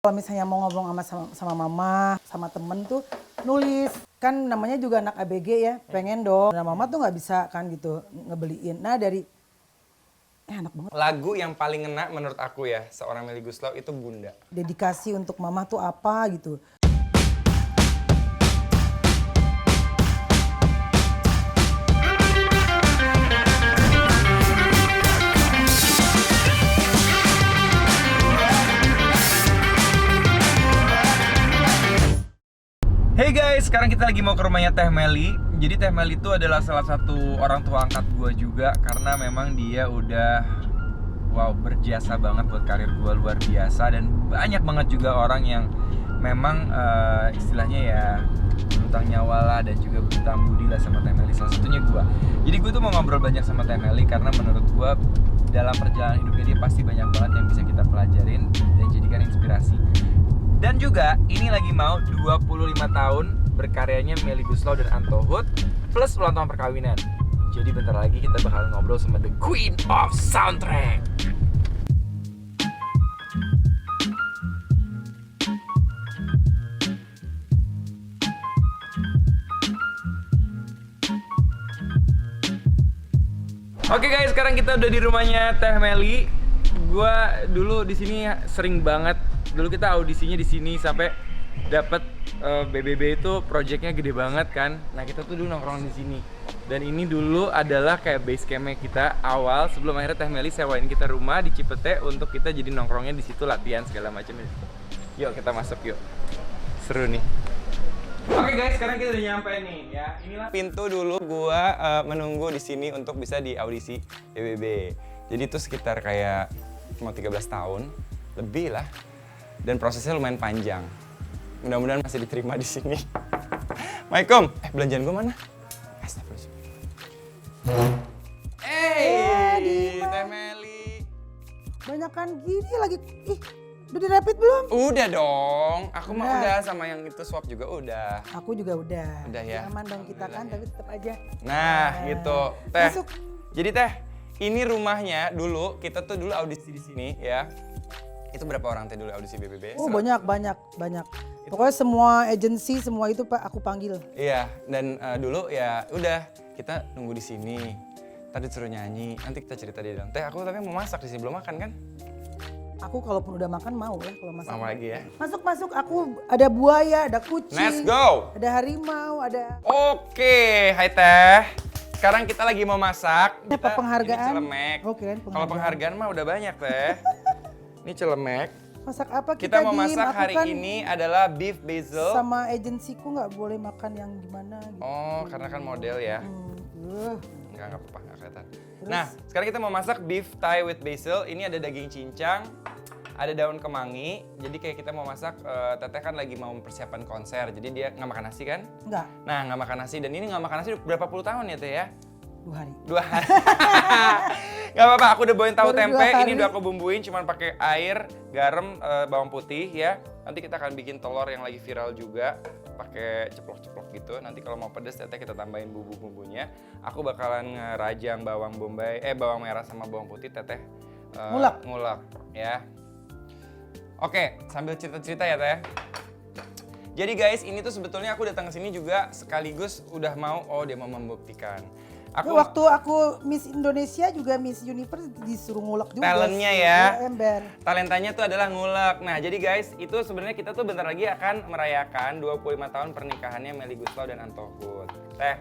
Kalau misalnya mau ngomong sama mama, sama temen tuh nulis. Kan namanya juga anak ABG ya, pengen dong. Nah mama tuh nggak bisa kan gitu ngebeliin. Nah dari, enak banget. Lagu yang paling ngena menurut aku ya, seorang Melly Goeslaw itu Bunda. Dedikasi untuk mama tuh apa gitu. Hey guys, sekarang kita lagi mau ke rumahnya Teh Melly. Jadi Teh Melly itu adalah salah satu orang tua angkat gue juga, karena memang dia udah berjasa banget buat karir gue, luar biasa. Dan banyak banget juga orang yang memang istilahnya ya berutang nyawa lah dan juga berutang budi lah sama Teh Melly, salah satunya gue. Jadi gue tuh mau ngobrol banyak sama Teh Melly karena menurut gue dalam perjalanan hidupnya dia pasti banyak banget yang bisa kita pelajarin dan jadikan inspirasi. Dan juga ini lagi mau 25 tahun berkaryanya Melly Goeslaw dan Anto Hood plus ulang tahun perkawinan. Jadi bentar lagi kita bakal ngobrol sama The Queen of Soundtrack. Oke guys, sekarang kita udah di rumahnya Teh Melly. Gua dulu di sini sering banget. Dulu kita audisinya di sini sampai dapat BBB itu projectnya gede banget kan. Nah kita tuh dulu nongkrong di sini. Dan ini dulu adalah kayak base campnya kita awal sebelum akhirnya Teh Melly sewain kita rumah di Cipete untuk kita jadi nongkrongnya di situ, latihan segala macam. Yuk kita masuk yuk. Seru nih. Oke guys, sekarang kita udah nyampe nih ya. Inilah pintu dulu gua menunggu di sini untuk bisa di audisi BBB. Jadi itu sekitar kayak mau 13 tahun lebih lah. Dan prosesnya lumayan panjang. Mudah-mudahan masih diterima di sini. Assalamualaikum. Belanjaan gue mana? Astagfirullah. Hey, Teh Melly. Banyakan gini lagi. Ih, udah dirapit belum? Udah dong. Aku mah Udah. udah, sama yang itu swab juga udah. Aku juga udah. Udah ya. Aman dong kita kan, tapi tetap aja. Nah, gitu. Teh. Masuk. Jadi Teh, ini rumahnya dulu, kita tuh dulu audisi di sini ya. Itu berapa orang Teh dulu audisi BBB? Oh banyak. Pokoknya semua agensi, semua itu Pak aku panggil. Iya, dan dulu ya udah kita nunggu di sini. Tadi disuruh nyanyi, nanti kita cerita di dalam. Teh, aku tapi mau masak di sini, belum makan kan? Aku kalaupun udah makan mau ya kalau masak. Mau lagi ya? Masuk, aku ada buaya, ada kucing. Let's go! Ada harimau, ada... Oke, hai Teh. Sekarang kita lagi mau masak. Apa penghargaan? Ini celemek. Oh, kirain Kalau penghargaan mah udah banyak Teh. Ini celemek. Masak apa Kita mau Dim? masak Aku hari kan ini adalah beef basil. sama agensiku nggak boleh makan yang gimana gitu. Oh, karena kan model ya. Uh, Enggak apa-apa, nggak kelihatan. Nah, sekarang kita mau masak beef thigh with basil. Ini ada daging cincang, ada daun kemangi. Jadi kayak kita mau masak, Teteh kan lagi mau mempersiapkan konser. Jadi dia nggak makan nasi kan? Enggak, Nah, nggak makan nasi. Dan ini nggak makan nasi berapa puluh tahun ya Teh ya? 2 hari. 2 hari. Gak apa-apa, aku udah bawain tahu Baru tempe. 2 hari. Ini udah aku bumbuin, cuman pakai air, garam, bawang putih ya. Nanti kita akan bikin telur yang lagi viral juga, pakai ceplok-ceplok gitu. Nanti kalau mau pedes, Teteh kita tambahin bumbu-bumbunya. Aku bakalan ngerajang bawang bombay, bawang merah sama bawang putih, Teteh ngulek ya. Oke, sambil cerita-cerita ya Teh. Jadi guys, ini tuh sebetulnya aku datang ke sini juga sekaligus udah dia mau membuktikan. Waktu aku Miss Indonesia juga Miss Universe disuruh ngulek juga. Talentnya ya. Ember. Talentanya tuh adalah ngulek. Nah jadi guys, itu sebenarnya kita tuh bentar lagi akan merayakan 25 tahun pernikahannya Melly Goeslaw dan Anto Hood. Teh,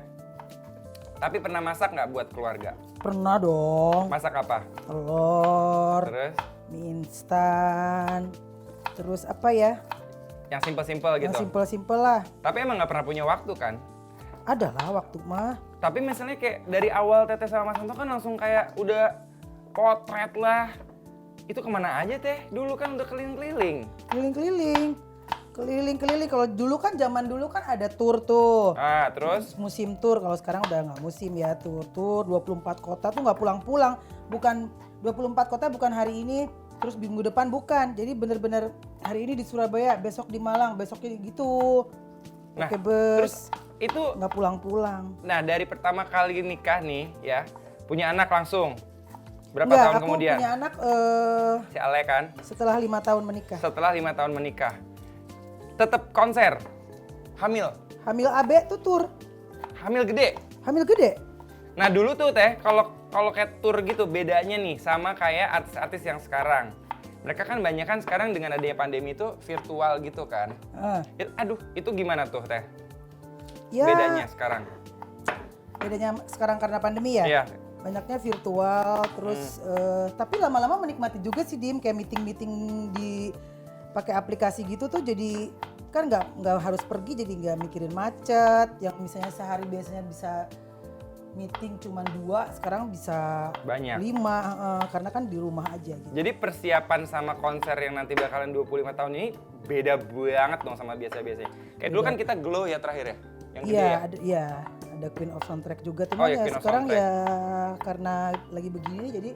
tapi pernah masak nggak buat keluarga? Pernah dong. Masak apa? Telur, Terus? mie instan, terus apa ya? Yang simpel-simpel gitu? Yang simpel-simpel lah. Tapi emang nggak pernah punya waktu kan? Ada lah waktu mah. Tapi misalnya kayak dari awal Teteh sama Mas Anto kan langsung kayak udah potret lah. Itu kemana aja Teh? Dulu kan udah keliling-keliling. Keliling-keliling. Kalau dulu kan zaman dulu kan ada tour tuh. Ah, terus? Musim tour, kalau sekarang udah nggak musim ya tour 24 kota tuh nggak pulang-pulang. Bukan 24 kota bukan hari ini, terus minggu depan bukan. Jadi bener-bener hari ini di Surabaya, besok di Malang, besoknya gitu. Nah, Pakai bus. terus itu nggak pulang-pulang. Nah, dari pertama kali nikah nih ya, punya anak langsung. Berapa Enggak, tahun aku kemudian? punya anak Si Ale kan? setelah 5 tahun menikah. Setelah 5 tahun menikah. Tetap konser. Hamil. Hamil AB tuh tur. Hamil gede. Hamil gede. Nah dulu tuh Teh, kalau kayak tour gitu bedanya nih sama kayak artis-artis yang sekarang. Mereka kan banyak kan sekarang dengan adanya pandemi itu virtual gitu kan. Aduh, itu gimana tuh Teh? Ya, Bedanya sekarang? bedanya sekarang karena pandemi ya. Iya. Banyaknya virtual, terus tapi lama-lama menikmati juga sih Dim, kayak meeting-meeting di pakai aplikasi gitu tuh jadi kan nggak harus pergi, jadi nggak mikirin macet. Yang misalnya sehari biasanya bisa meeting cuma 2, sekarang bisa Banyak. 5 karena kan di rumah aja gitu. Jadi persiapan sama konser yang nanti bakalan 25 tahun ini beda banget dong sama biasa-biasanya. Kayak dulu kan kita Glow ya terakhir ya? Yang gede Iya, ada Queen of Soundtrack juga tuh. Oh, ya, ya Queen of sekarang Soundtrack. ya karena lagi begini jadi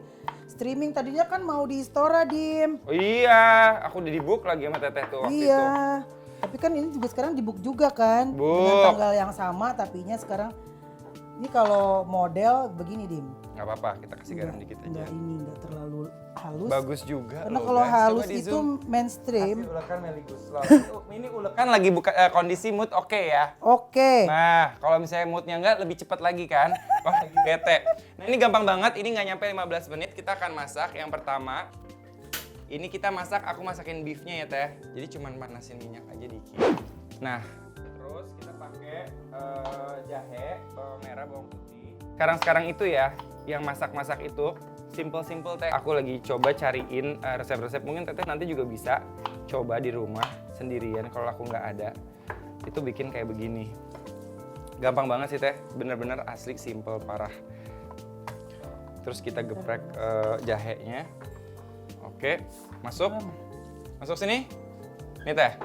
streaming tadinya kan mau di Istora Dim. Oh iya, aku udah di-book lagi sama Teteh tuh waktu Iya. itu. Tapi kan ini juga sekarang di book juga kan. Book. Dengan tanggal yang sama tapinya sekarang ini kalau model begini Dim. Nggak apa-apa, kita kasih garam dikit aja. Enggak terlalu halus. Bagus juga Karena loh, kalau guys. halus Coba di itu zoom. mainstream. Kasih ulekan Melly Guslow. Ini ulekan lagi buka kondisi mood oke ya. Oke. Nah, kalau misalnya moodnya enggak, lebih cepat lagi kan? Wah, lagi bete. Nah, ini gampang banget. Ini nggak nyampe 15 menit. Kita akan masak. Yang pertama, ini kita masak, aku masakin beefnya ya, Teh. Jadi cuman panasin minyak aja dikit. Nah, terus kita pakai jahe, bawang merah, bawang putih. Sekarang itu ya, yang masak-masak itu simple-simple Teh. Aku lagi coba cariin resep-resep. Mungkin Teteh nanti juga bisa coba di rumah sendirian kalau aku nggak ada. Itu bikin kayak begini. Gampang banget sih Teh, bener-bener asli simple parah. Terus kita geprek jahenya. Oke, masuk. Masuk sini. Nih Teh.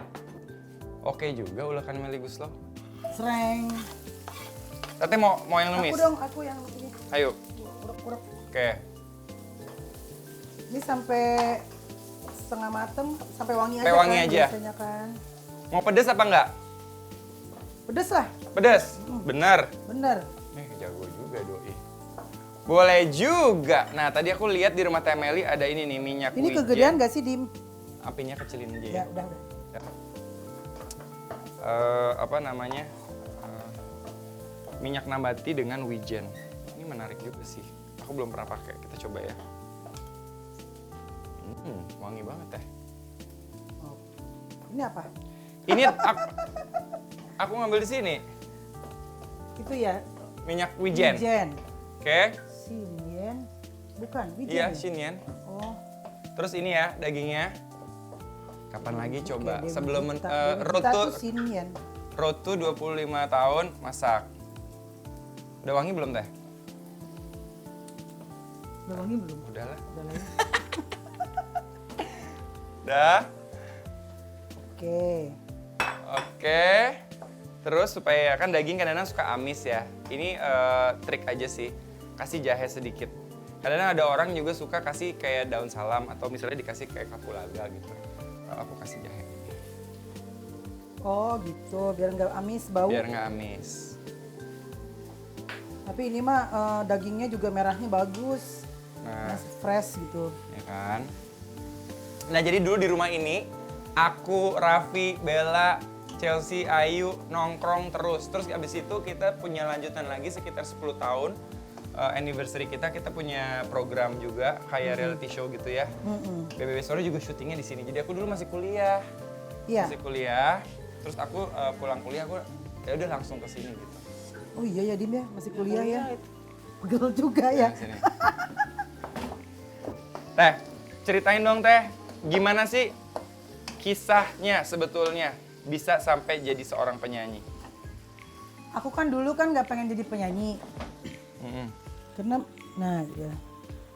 Oke juga ulekan Melly Guslow. Sreng. Teteh mau yang numis? Aku yang ini. Ayo. Urek-urek. Oke. Ini sampai setengah mateng, sampai wangi Sampai aja wangi kan aja. biasanya kan. Mau pedes apa enggak? Pedes lah, Pedes. Bener. bener. Jago juga doi. Boleh juga. Nah, tadi aku lihat di rumah Teh Melly ada ini nih minyak Ini wijen. kegedean gak sih Dim? Apinya kecilin aja ya. Ya udah. Apa namanya? Minyak nabati dengan wijen. Ini menarik juga sih. Aku belum pernah pakai. Kita coba ya. Wangi banget Teh. Oh. Ini apa? Ini aku ngambil di sini. Itu ya. Minyak wijen. Wijen. Oke. Sinyen. Bukan, wijen. Iya, ya? Shinyan. Oh. Terus ini ya dagingnya. Kapan lagi coba? Dewi Sebelum Gita. Dewi road Gita to tuh Sinyen. road to 25 tahun masak. Udah wangi belum Teh? Udah wangi belum? Udahlah. Udah lah ya. Udah. Oke. Oke. Terus supaya kan daging kadang-kadang suka amis ya. Ini trik aja sih. Kasih jahe sedikit. Kadang-kadang ada orang juga suka kasih kayak daun salam atau misalnya dikasih kayak kapulaga gitu. Aku kasih jahe. Oh gitu, biar nggak amis bau. Biar nggak amis. Tapi ini mah dagingnya juga merahnya bagus. Nah, Masih fresh gitu. ya kan. Nah jadi dulu di rumah ini aku, Raffi, Bella, Chelsea, Ayu nongkrong terus. Terus abis itu kita punya lanjutan lagi sekitar 10 tahun anniversary kita punya program juga kayak reality show gitu ya. BBB Sore juga syutingnya di sini. Jadi aku dulu masih kuliah. Iya. Masih kuliah. Terus aku pulang kuliah aku ya udah langsung ke sini gitu. Oh iya ya Dim ya, masih kuliah ya. Pegel juga ya. Sini. Teh, ceritain dong Teh, gimana sih kisahnya sebetulnya bisa sampai jadi seorang penyanyi? Aku kan dulu kan nggak pengen jadi penyanyi. Karena, nah ya.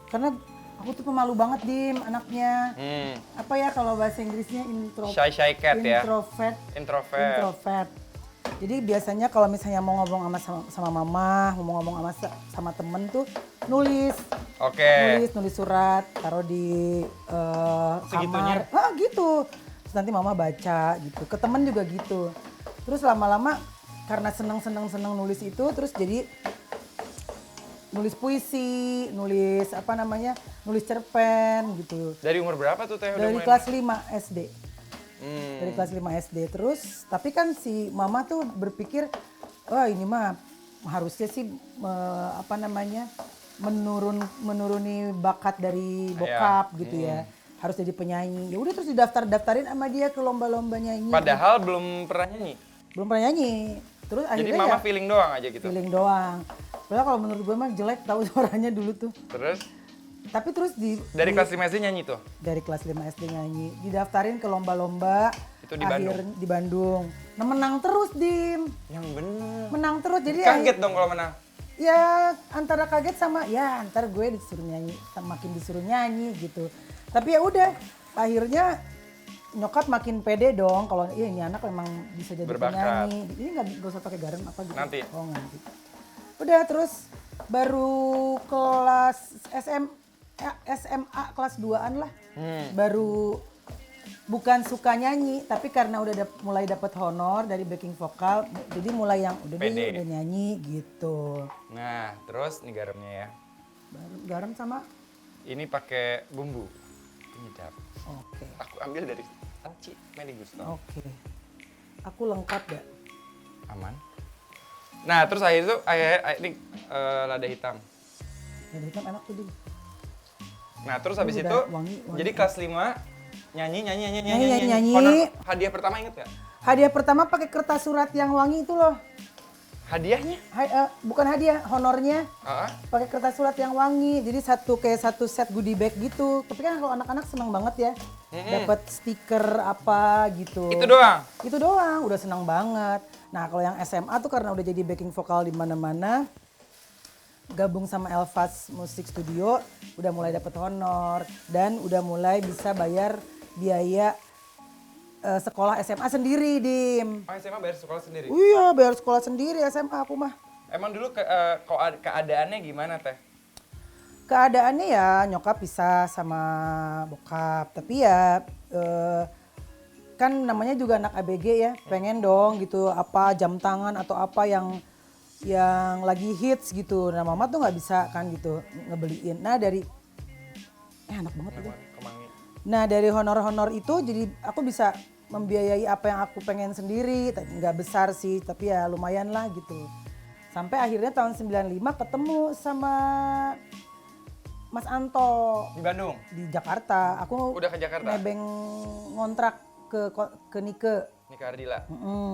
Karena aku tuh pemalu banget Dim anaknya. Apa ya kalau bahasa Inggrisnya Shy cat ya? Introvert. Jadi biasanya kalau misalnya mau ngomong sama mama, mau ngomong sama temen tuh nulis. Oke. Nulis surat, taruh di Segitunya? kamar. Gitu. Terus nanti mama baca gitu. Ke temen juga gitu. Terus lama-lama karena seneng nulis itu terus jadi nulis puisi, nulis apa namanya, nulis cerpen gitu. Dari umur berapa tuh Teh udah Dari mulai kelas 5 SD. Hmm. Dari kelas 5 SD. Terus, tapi kan si mama tuh berpikir, wah ini mah harusnya sih apa namanya, menuruni bakat dari bokap gitu ya. Harus jadi penyanyi. Ya udah terus daftarin sama dia ke lomba-lomba nyanyi. Padahal belum pernah nyanyi. Belum pernah nyanyi. Terus Jadi akhirnya mama ya feeling doang aja gitu. feeling doang. Padahal kalau menurut gue mah jelek tahu suaranya dulu tuh. Terus Tapi terus dari kelas 5 SD nyanyi tuh? dari kelas 5 SD nyanyi, didaftarin ke lomba-lomba. Itu di Bandung? Di Bandung. Nah menang terus, Dim. Yang bener. Menang terus, jadi Kaget dong kalau menang. ya antara kaget sama ya ntar gue disuruh nyanyi, makin disuruh nyanyi gitu. Tapi ya udah, akhirnya nyokap makin pede dong kalau ini anak memang bisa jadi Berbakat. penyanyi. Ini nggak usah pakai garam apa gitu. Nanti. Oh nanti. Udah terus baru kelas SMA kelas 2-an lah. Baru bukan suka nyanyi, tapi karena udah mulai dapat honor dari backing vokal, jadi mulai yang udah deh Pede. udah nyanyi gitu. Nah, terus nih garamnya ya. Baru garam sama Ini pakai bumbu penyedap. oke. Aku ambil dari Alci Meli Gusto. Oke. Aku lengkap gak? Aman. Nah, terus akhir itu ini lada hitam. Lada hitam enak tuh, Dim. Nah, terus habis Udah itu wangi. jadi kelas 5 nyanyi. Nyanyi. Honor, hadiah pertama inget gak? Hadiah pertama pakai kertas surat yang wangi itu loh. Hadiahnya? Bukan hadiah, honornya. Heeh. Pakai kertas surat yang wangi. Jadi satu set goodie bag gitu. Tapi kan kalau anak-anak senang banget ya. Dapat stiker apa gitu. Itu doang? Itu doang, udah senang banget. Nah kalau yang SMA tuh karena udah jadi backing vokal di mana-mana, gabung sama Elvas Musik Studio, udah mulai dapat honor dan udah mulai bisa bayar biaya sekolah SMA sendiri, Dim. Oh, SMA bayar sekolah sendiri? Iya, bayar sekolah sendiri SMA aku mah. Emang dulu keadaannya gimana, Teh? Keadaannya ya nyokap pisah sama bokap, tapi ya kan namanya juga anak ABG ya, pengen dong gitu apa jam tangan atau apa yang lagi hits gitu. Nah mama tuh nggak bisa kan gitu ngebeliin. Nah dari enak banget itu. Kemangi. Nah dari honor-honor itu jadi aku bisa membiayai apa yang aku pengen sendiri. Nggak besar sih tapi ya lumayan lah gitu. Sampai akhirnya tahun 95 ketemu sama Mas Anto. Di Bandung? Di Jakarta. Aku Udah ke Jakarta? nebeng ngontrak ke Nike. Nika Ardila?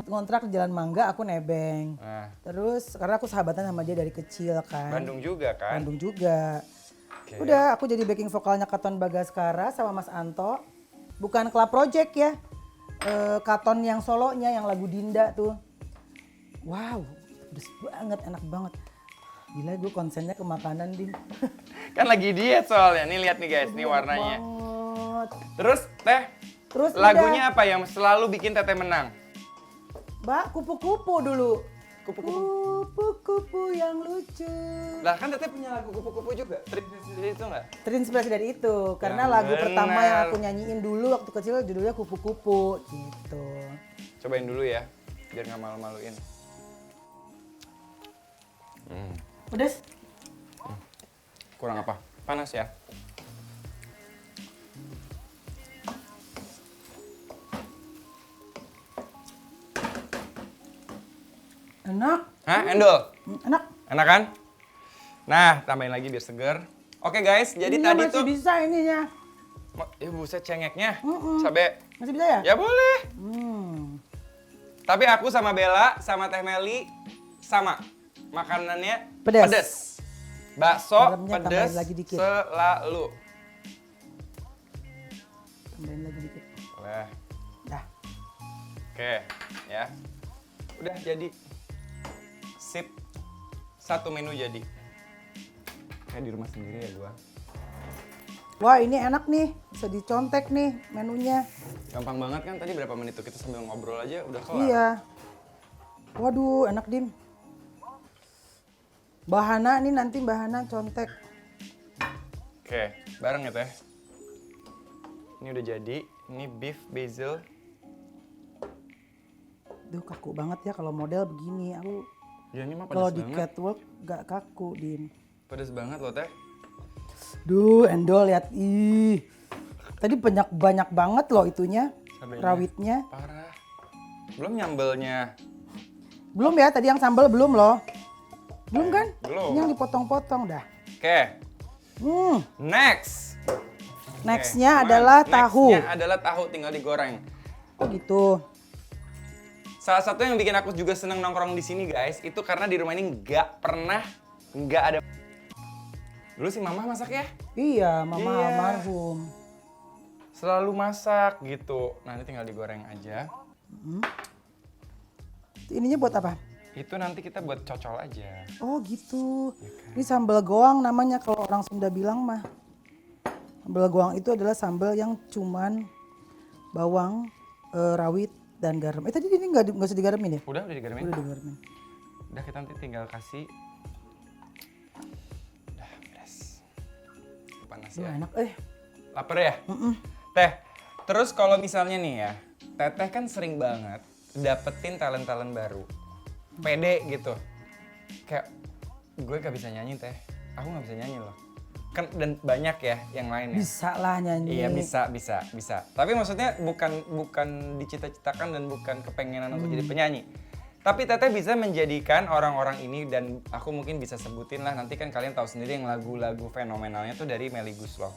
Ngontrak di Jalan Mangga aku nebeng. Nah, Terus karena aku sahabatan sama dia dari kecil kan. Bandung juga kan? Bandung juga. Oke. Udah aku jadi backing vokalnya Katon Bagaskara sama Mas Anto. Bukan Club Project ya. Katon yang solonya yang lagu Dinda tuh. Wow, pedes banget, enak banget. Gila gue konsennya ke makanan, Din. Kan lagi diet soalnya. Nih lihat nih guys, nih warnanya. Banget. Terus Teh, Terus lagunya udah, apa yang selalu bikin Teteh menang? Mbak, kupu-kupu dulu. Kupu-kupu. Kupu-kupu yang lucu. Lah kan Teteh punya lagu kupu-kupu juga. Terinspirasi dari itu nggak? Terinspirasi dari itu, karena Yang lagu pertama benar. yang aku nyanyiin dulu waktu kecil judulnya Kupu-kupu gitu. Cobain dulu ya, biar nggak malu-maluin. Pedes? Kurang apa? Panas ya? Enak. Hah, endol? Enak. Enak kan? Nah, tambahin lagi biar seger. Oke guys, jadi Ini tadi masih tuh... bisa ininya. Ya buset cengeknya. Cabe. Masih bisa ya? Ya boleh. Hmm. Tapi aku sama Bella, sama Teh Meli, sama. Makanannya Pedas. pedes. Bakso Garamnya pedes tambahin lagi dikit. selalu. Tambahin lagi dikit. Boleh. Dah. Oke, ya. Udah jadi. Sip. Satu menu jadi. Kayak di rumah sendiri ya gua. Wah ini enak nih, bisa dicontek nih menunya. Gampang banget kan, tadi berapa menit tuh kita sambil ngobrol aja udah kelar. Iya. Waduh enak Dim. Bahana nih nanti bahana contek. Oke, bareng ya Teh. Ini udah jadi, ini beef basil. Duh kaku banget ya kalau model begini. Aku Ya ini mah kalau pedas di banget. catwalk gak kaku Dim. Pedes banget loh Teh. Duh, endol lihat. Ih. Tadi banyak banget loh itunya. Cabenya. Rawitnya. Parah. Belum nyambelnya. Belum ya, tadi yang sambal belum loh. Belum kan? Belum. Ini yang dipotong-potong dah. Oke. Next. Nextnya adalah tahu. Nextnya adalah tahu, tinggal digoreng. Oh gitu. Salah satu yang bikin aku juga seneng nongkrong di sini guys, itu karena di rumah ini nggak ada. Dulu si Mama masak ya? Iya, Mama Iya. almarhum. Selalu masak gitu. Nah ini tinggal digoreng aja. Ininya buat apa? Itu nanti kita buat cocol aja. Oh gitu. Ini sambal goang namanya kalau orang Sunda bilang mah. Sambal goang itu adalah sambal yang cuman bawang, rawit, dan garam. Tadi ini nggak usah digaramin ya? Udah digaramin? Udah digaramin. Udah kita nanti tinggal kasih. Udah beres. Panas Duh, ya. enak Laper ya? Teh, terus kalau misalnya nih ya, Teteh kan sering banget dapetin talent-talent baru. Pede gitu. Kayak gue gak bisa nyanyi Teh. Aku gak bisa nyanyi loh. Kan dan banyak ya yang lain ya. Bisa lah nyanyi. Iya bisa. Tapi maksudnya bukan dicita-citakan dan bukan kepengenan untuk jadi penyanyi. Tapi Teteh bisa menjadikan orang-orang ini dan aku mungkin bisa sebutin lah nanti kan kalian tahu sendiri yang lagu-lagu fenomenalnya tuh dari Melly Goeslaw.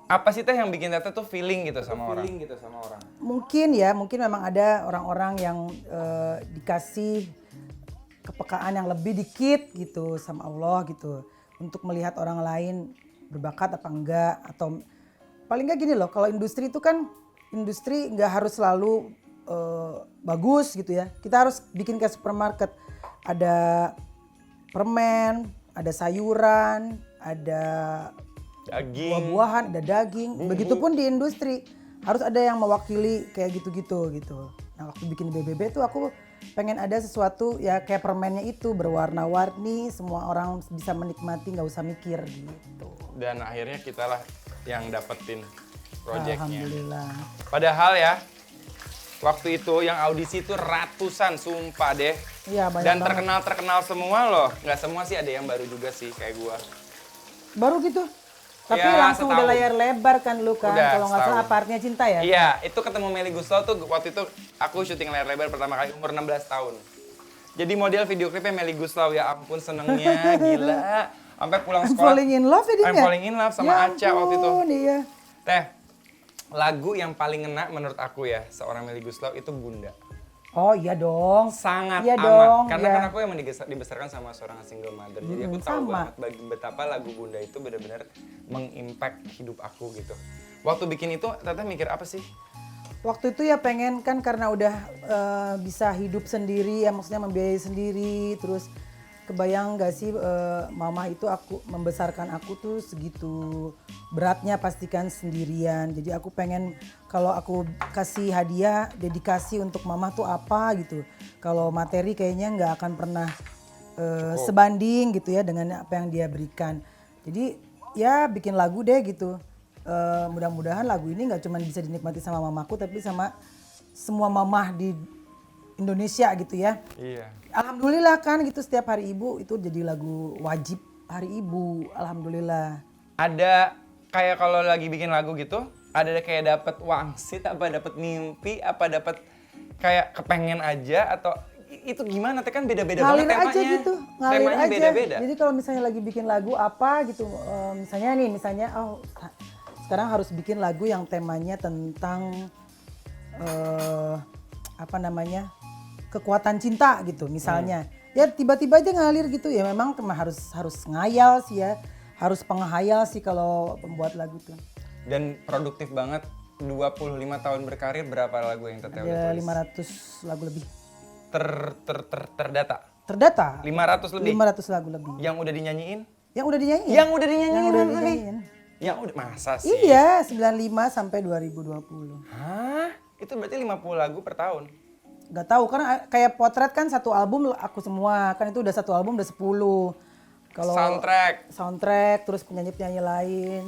Apa sih Teh yang bikin Teteh tuh feeling gitu sama orang? Mungkin memang ada orang-orang yang dikasih kepekaan yang lebih dikit gitu sama Allah gitu. Untuk melihat orang lain berbakat apa enggak. Atau paling enggak gini loh, kalau industri itu kan industri enggak harus selalu bagus gitu ya. Kita harus bikin kayak supermarket. Ada permen, ada sayuran, ada Daging. buah-buahan, ada daging. Begitupun di industri harus ada yang mewakili kayak gitu-gitu gitu. Nah waktu bikin BBB tuh aku pengen ada sesuatu ya kayak permennya itu berwarna-warni, semua orang bisa menikmati nggak usah mikir gitu. Dan akhirnya kitalah yang dapetin proyeknya. Alhamdulillah. Padahal ya, waktu itu yang audisi itu ratusan, sumpah deh. Iya banyak Dan banget. terkenal semua loh. Nggak semua sih, ada yang baru juga sih kayak gua. Baru gitu. Tapi Ya, langsung udah setahun. layar lebar kan lu kan. Udah, Kalau nggak salah setahun. apa artinya cinta ya? Iya, itu ketemu Melly Goeslaw tuh waktu itu aku syuting layar lebar pertama kali umur 16 tahun. Jadi model video klipnya Melly Goeslaw, ya ampun senengnya, gila. Sampai pulang I'm sekolah. falling in love ya dia? I'm falling in love sama Ya Aca waktu itu. ampun, Iya. Teh, lagu yang paling ngena menurut aku ya, seorang Melly Goeslaw itu Bunda. Oh iya dong. Sangat Iya amat. dong, Karena iya. kan aku emang dibesarkan sama seorang single mother. Jadi aku tahu sama. banget betapa lagu Bunda itu benar-benar mengimpact hidup aku gitu. Waktu bikin itu, Teteh mikir apa sih? Waktu itu ya pengen kan karena udah bisa hidup sendiri ya maksudnya membiayai sendiri terus kebayang gak sih mama itu aku membesarkan aku tuh segitu beratnya pastikan sendirian. Jadi aku pengen kalau aku kasih hadiah dedikasi untuk mama tuh apa gitu. Kalau materi kayaknya nggak akan pernah sebanding gitu ya dengan apa yang dia berikan. Jadi ya bikin lagu deh gitu. Mudah-mudahan lagu ini nggak cuma bisa dinikmati sama mamaku tapi sama semua mamah di Indonesia gitu ya. Iya. Alhamdulillah kan gitu setiap hari ibu itu jadi lagu wajib hari ibu. Alhamdulillah. Ada kayak kalau lagi bikin lagu gitu, ada kayak dapet wangsit, apa dapet mimpi, apa dapet kayak kepengen aja atau itu gimana? Teh kan beda-beda banget Ngalir temanya. aja gitu, ngalir Temanya aja. beda-beda. Jadi kalau misalnya lagi bikin lagu apa gitu, misalnya sekarang harus bikin lagu yang temanya tentang kekuatan cinta gitu misalnya. Ya tiba-tiba aja ngalir gitu ya memang harus ngayal sih ya, harus penghayal sih kalau pembuat lagu tuh. Dan produktif banget. 25 tahun berkarir, berapa lagu yang Teteh udah Ada tulis? 500 lagu lebih. Terdata. Terdata? 500 lebih. 500 lagu lebih. Yang udah dinyanyiin? Yang udah dinyanyiin? Yang udah dinyanyiin. Yang udah berapa kali? dinyanyiin. Yang udah masa sih? Iya, 95 sampai 2020. Hah? Itu berarti 50 lagu per tahun. Gak tahu kan kayak potret kan satu album aku semua. Kan itu udah satu album udah 10. Kalau soundtrack terus penyanyi-penyanyi lain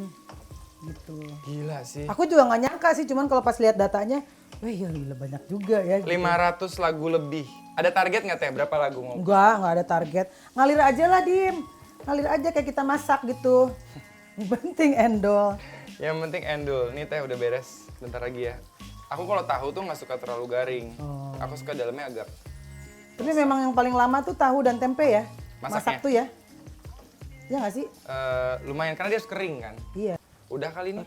gitu. Gila sih. Aku juga nggak nyangka sih, cuman kalau pas lihat datanya, wah iya gila banyak juga ya. Gitu. 500 lagu lebih. Ada target nggak Teh? Berapa lagu mau? Enggak ada target. Ngalir aja lah, Dim. Ngalir aja kayak kita masak gitu. Yang penting endol. Yang penting endul. Nih teh udah beres. Bentar lagi ya. Aku kalau tahu tuh nggak suka terlalu garing. Aku suka dalamnya agak. Tapi memang yang paling lama tuh tahu dan tempe ya. Masaknya? Masak tuh ya. Iya nggak sih? Lumayan karena dia harus kering kan. Iya. Udah kali ini.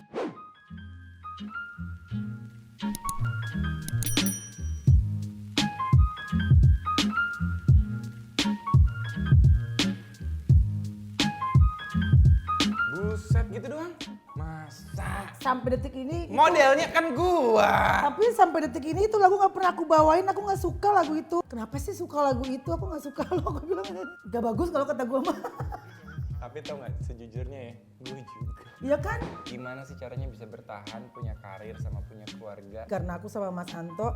Buset gitu doang. Masa? Sampai detik ini. Modelnya kan gua. Tapi sampai detik ini itu lagu nggak pernah aku bawain. Aku nggak suka lagu itu. Kenapa sih suka lagu itu? Aku nggak suka loh. Aku bilang nggak bagus kalau kata gue mah. Tapi tau gak, sejujurnya ya, gue juga. Iya kan? Gimana sih caranya bisa bertahan, punya karir sama punya keluarga? Karena aku sama Mas Anto